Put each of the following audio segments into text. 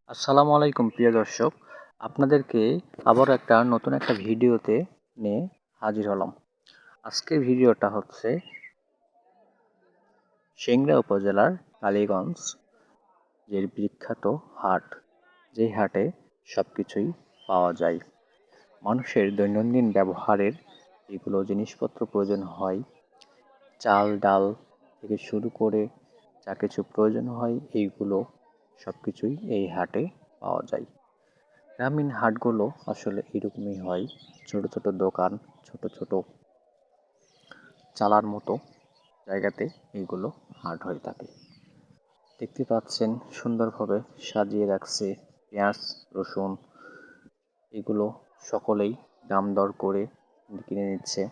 আসসালামু আলাইকুম প্রিয় দর্শক, আপনাদেরকে আবার নতুন একটা ভিডিওতে নিয়ে হাজির হলাম। আজকের ভিডিওটা হচ্ছে সিংড়া উপজেলার কালীগঞ্জ যে বিখ্যাত হাট, যেই হাটে সব কিছুই পাওয়া যায়। মানুষের দৈনন্দিন ব্যবহারের যেগুলো জিনিসপত্র প্রয়োজন হয়, চাল ডাল থেকে শুরু করে যা কিছু প্রয়োজন হয়, এইগুলো সব কিছুই এই হাটে পাওয়া যায়। গ্রামীণ হাটগুলো আসলে এরকমই হয়, ছোট ছোট দোকান, ছোট ছোট চালার মতো জায়গাতে এইগুলো হাট হয়ে থাকে। দেখতে পাচ্ছেন সুন্দরভাবে সাজিয়ে রাখছে পেঁয়াজ, রসুন, এগুলো সকলেই দাম দর করে কিনে নিচ্ছে।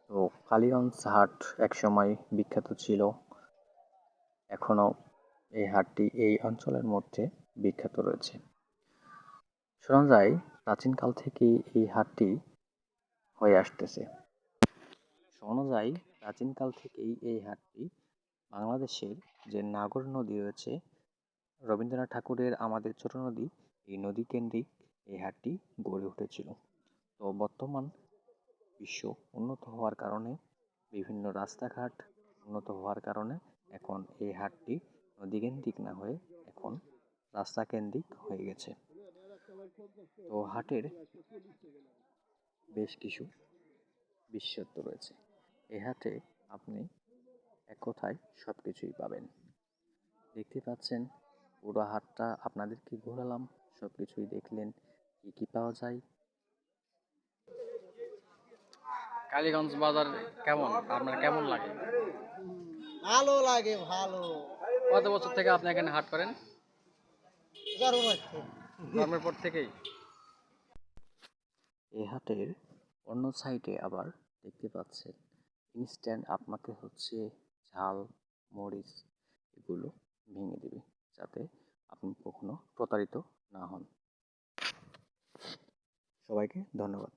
তো কালীগঞ্জ হাট একসময় বিখ্যাত ছিল, এখনও এই হাটটি এই অঞ্চলের মধ্যে বিখ্যাত রয়েছে। শোনা যায় প্রাচীনকাল থেকেই এই হাটটি হয়ে আসতেছে। শোনা যায় প্রাচীনকাল থেকেই এই হাটটি বাংলাদেশের যে নাগর নদী রয়েছে, রবীন্দ্রনাথ ঠাকুরের আমাদের ছোট নদী, এই নদী কেন্দ্রিক এই হাটটি গড়ে উঠেছিল। তো বর্তমান বিশ্ব উন্নত হওয়ার কারণে, বিভিন্ন রাস্তাঘাট উন্নত হওয়ার কারণে এখন এই হাটটি নদীকেন্দ্রিক না হয়ে এখন রাস্তাকেন্দ্রিক হয়ে গেছে। তো হাটের বেশ কিছু বিশেষত্ব রয়েছে। এই হাটে আপনি এক কথায় সব কিছুই পাবেন। দেখতে পাচ্ছেন পুরো হাটটা আপনাদেরকে ঘোরালাম, সব কিছুই দেখলেন, কি কি পাওয়া যায়। কালীগঞ্জ বাজার কেমন, আপনার কেমন লাগে? ভালো লাগে, ভালো। কত বছর থেকে আপনি এখানে হাট করেন? জন্মাষ্টমী। জন্মের পর থেকেই? এই হাটের অন্য সাইডে আবার দেখতে পাচ্ছেন ইনস্ট্যান্ট আপনাকে হচ্ছে ঝাল, মরিচ এগুলো ভেঙে দেবে, যাতে আপনি কখনো প্রতারিত না হন। সবাইকে ধন্যবাদ।